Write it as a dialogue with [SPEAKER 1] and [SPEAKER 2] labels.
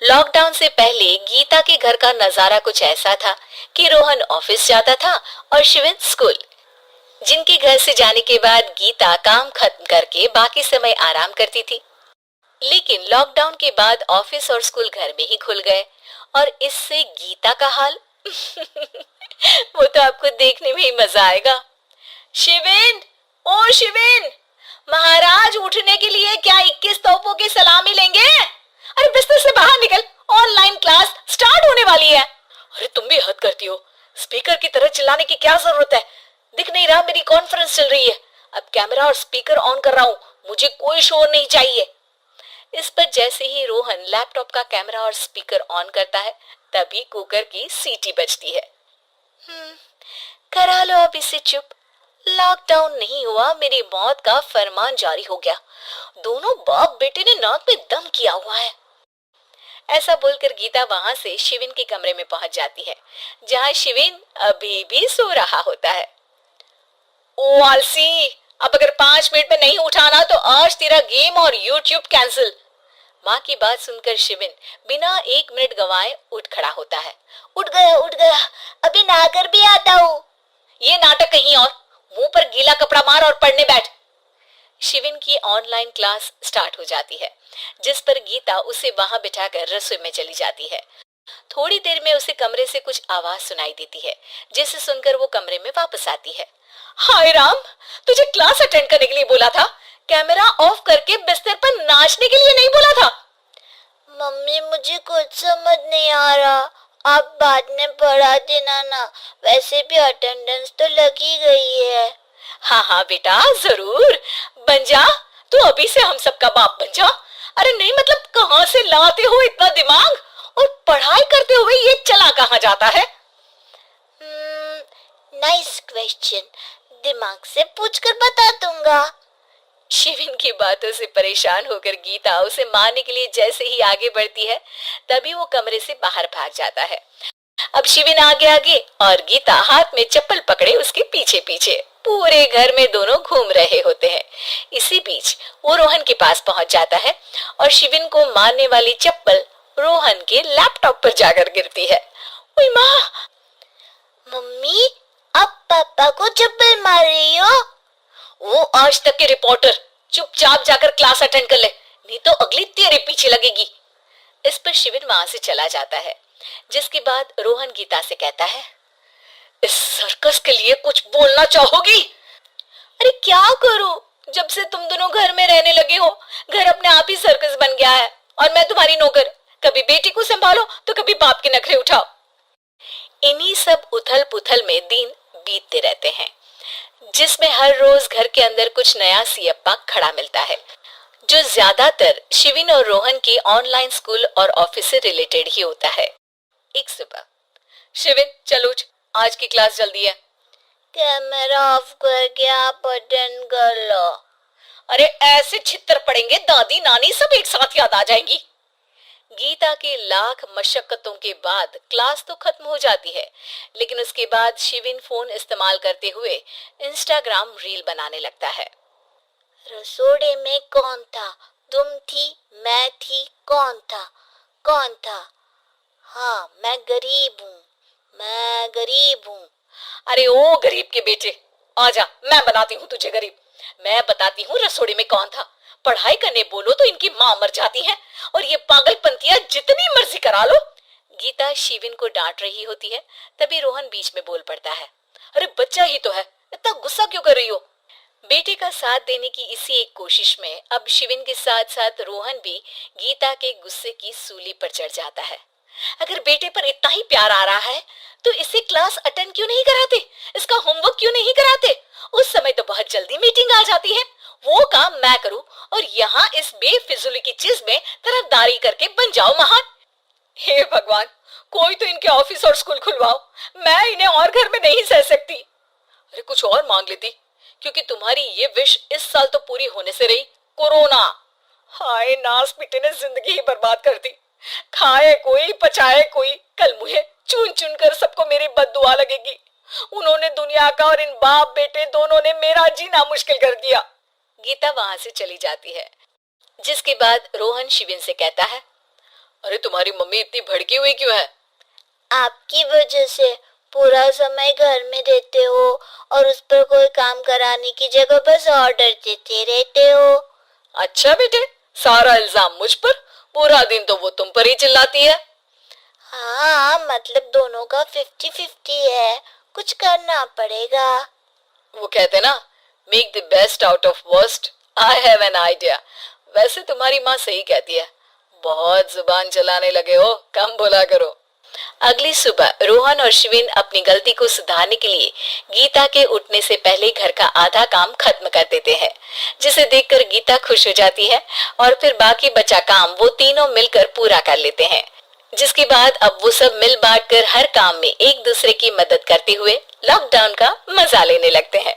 [SPEAKER 1] Lockdown से पहले गीता के घर का नजारा कुछ ऐसा था कि रोहन ऑफिस जाता था और शिविन स्कूल। जिनके घर से जाने के बाद गीता काम खत्म करके बाकी समय आराम करती थी। लेकिन लॉकडाउन के बाद ऑफिस और स्कूल घर में ही खुल गए और इससे गीता का हाल वो तो आपको देखने में ही मजा आएगा। शिविन, ओ शिविन, महाराज उठने के लिए क्या 21 तोपों की सलामी लेंगे? अरे बिस्तर से बाहर निकल, ऑनलाइन क्लास स्टार्ट होने वाली है। अरे तुम भी हद करती हो, स्पीकर की तरह चिल्लाने की क्या जरूरत है? दिख नहीं रहा मेरी कॉन्फ्रेंस चल रही है। अब कैमरा और स्पीकर ऑन कर रहा हूँ, मुझे कोई शोर नहीं चाहिए। इस पर जैसे ही रोहन लैपटॉप का कैमरा और स्पीकर ऑन करता है तभी कुकर की सीटी बजती है। करा लो अब इसे चुप। लॉकडाउन नहीं हुआ, मेरी मौत का फरमान जारी हो गया। दोनों बाप बेटे ने नाक में दम किया हुआ है। ऐसा बोलकर गीता वहां से शिविन के कमरे में पहुंच जाती है, जहां शिविन अभी भी सो रहा होता है। ओ आलसी, अब अगर 5 मिनट में नहीं उठाना तो आज तेरा गेम और यूट्यूब कैंसिल। माँ की बात सुनकर शिविन बिना 1 मिनट गंवाए उठ खड़ा होता है। उठ गया, अभी नहाकर भी आता हूँ। ये नाटक कहीं और, मुंह पर गीला कपड़ा मार और पढ़ने बैठ। शिविन की ऑनलाइन क्लास स्टार्ट हो जाती है, जिस पर गीता उसे वहां बिठाकर रसोई में चली जाती है। थोड़ी देर में उसे कमरे से कुछ आवाज सुनाई देती है, जिसे सुनकर वो कमरे में वापस आती है। हाय राम, तुझे क्लास अटेंड करने के लिए बोला था, कैमरा ऑफ करके बिस्तर पर नाचने के लिए नहीं बोला था।
[SPEAKER 2] मम्मी मुझे कुछ समझ नहीं आ रहा, आप बाद में पढ़ा देना ना, वैसे भी अटेंडेंस तो लगी गई है।
[SPEAKER 1] हाँ हाँ बेटा, जरूर बन जा, तू अभी से हम सबका बाप बन जा। अरे नहीं मतलब कहाँ से लाते हो इतना दिमाग, और पढ़ाई करते हुए ये चला कहाँ जाता है?
[SPEAKER 2] नाइस क्वेश्चन, दिमाग से पूछकर बता दूंगा।
[SPEAKER 1] शिविन की बातों से परेशान होकर गीता उसे मारने के लिए जैसे ही आगे बढ़ती है तभी वो कमरे से बाहर भाग जाता है। अब शिविन आगे आगे और गीता हाथ में चप्पल पकड़े उसके पीछे पीछे पूरे घर में दोनों घूम रहे होते हैं। इसी बीच वो रोहन के पास पहुंच जाता है और शिविन को मारने वाली चप्पल रोहन के लैपटॉप पर जाकर गिरती है। ओए माँ!
[SPEAKER 2] मम्मी, आप पापा को चप्पल मार रही हो?
[SPEAKER 1] वो आज तक के रिपोर्टर, चुपचाप जाकर क्लास अटेंड कर ले, नहीं तो अगली तेरे पीछे लगेगी। इस पर शिविन वहां से चला जाता है, जिसके बाद रोहन गीता से कहता है, इस सर्कस के लिए कुछ बोलना चाहोगी? अरे क्या करूं, जब से तुम दोनों घर में रहने लगे हो, घर अपने आप ही सर्कस बन गया है और मैं तुम्हारी नौकर। कभी बेटी को संभालो तो कभी बाप के नखरे उठाओ। इन्हीं सब उथल पुथल में दिन बीतते रहते हैं, जिसमें हर रोज घर के अंदर कुछ नया सियप्पा खड़ा मिलता है, जो ज्यादातर शिविन और रोहन की ऑनलाइन स्कूल और ऑफिस से रिलेटेड ही होता है। एक सुबह, शिविन चल उठ, आज की क्लास जल्दी है।
[SPEAKER 2] कैमरा ऑफ करके आप अटेंड कर लो।
[SPEAKER 1] अरे ऐसे छित्तर पड़ेंगे, दादी नानी सब एक साथ याद आ जाएंगी। गीता के लाख मशक्कतों के बाद क्लास तो खत्म हो जाती है, लेकिन उसके बाद शिविन फोन इस्तेमाल करते हुए इंस्टाग्राम रील बनाने लगता है।
[SPEAKER 2] रसोड़े में कौन था? तुम थी, मैं थी, कौन था? कौन था? हाँ, मैं गरीब हूँ।
[SPEAKER 1] अरे ओ गरीब के बेटे, आजा, मैं बनाती हूँ तुझे गरीब। मैं बताती हूँ रसोड़ी में कौन था। पढ़ाई करने बोलो तो इनकी माँ मर जाती है, और ये पागलपंतियां जितनी मर्जी करा लो। गीता शिविन को डांट रही होती है, तभी रोहन बीच में बोल पड़ता है, अरे बच्चा ही तो है, इतना गुस्सा क्यों कर रही हो? बेटे का साथ देने की इसी एक कोशिश में अब शिविन के साथ साथ रोहन भी गीता के गुस्से की सूली पर चढ़ जाता है। अगर बेटे पर इतना ही प्यार आ रहा है तो इसे क्लास अटेंड क्यों नहीं कराते, इसका होमवर्क क्यों नहीं कराते? उस समय तो बहुत जल्दी मीटिंग आ जाती है, वो काम मैं करूं और यहाँ इस बेफिजुली की चीज में तरफदारी करके बन जाओ महान। हे भगवान, कोई तो इनके ऑफिस और स्कूल खुलवाओ, मैं इन्हें और घर में नहीं सह सकती। अरे कुछ और मांग लेती, क्योंकि तुम्हारी ये विश इस साल तो पूरी होने से रही, कोरोना। हाय नास बेटे ने जिंदगी ही बर्बाद कर दी। खाए कोई पचाए कोई, कल मुझे चुन चुन कर सबको मेरी बद्दुआ लगेगी। उन्होंने दुनिया का और इन बाप बेटे दोनों ने मेरा जीना मुश्किल कर दिया। गीता वहां से चली जाती है, जिसके बाद रोहन शिविन से कहता है, अरे तुम्हारी मम्मी इतनी भड़की हुई क्यों है?
[SPEAKER 2] आपकी वजह से पूरा समय घर में रहते हो और उस पर कोई काम कराने की जगह बस ऑर्डर देते रहते हो।
[SPEAKER 1] अच्छा बेटे, सारा इल्जाम मुझ पर? पूरा दिन तो वो तुम पर ही चिल्लाती है।
[SPEAKER 2] हाँ, मतलब दोनों का 50-50 है, कुछ करना पड़ेगा।
[SPEAKER 1] वो कहते ना, make the best out of worst. I have an idea. वैसे तुम्हारी माँ सही कहती है, बहुत जुबान चलाने लगे हो, कम बोला करो। अगली सुबह रोहन और शिविन अपनी गलती को सुधारने के लिए गीता के उठने से पहले घर का आधा काम खत्म कर देते हैं, जिसे देखकर गीता खुश हो जाती है और फिर बाकी बचा काम वो तीनों मिलकर पूरा कर लेते हैं। जिसके बाद अब वो सब मिल बांट कर हर काम में एक दूसरे की मदद करते हुए लॉकडाउन का मजा लेने लगते हैं।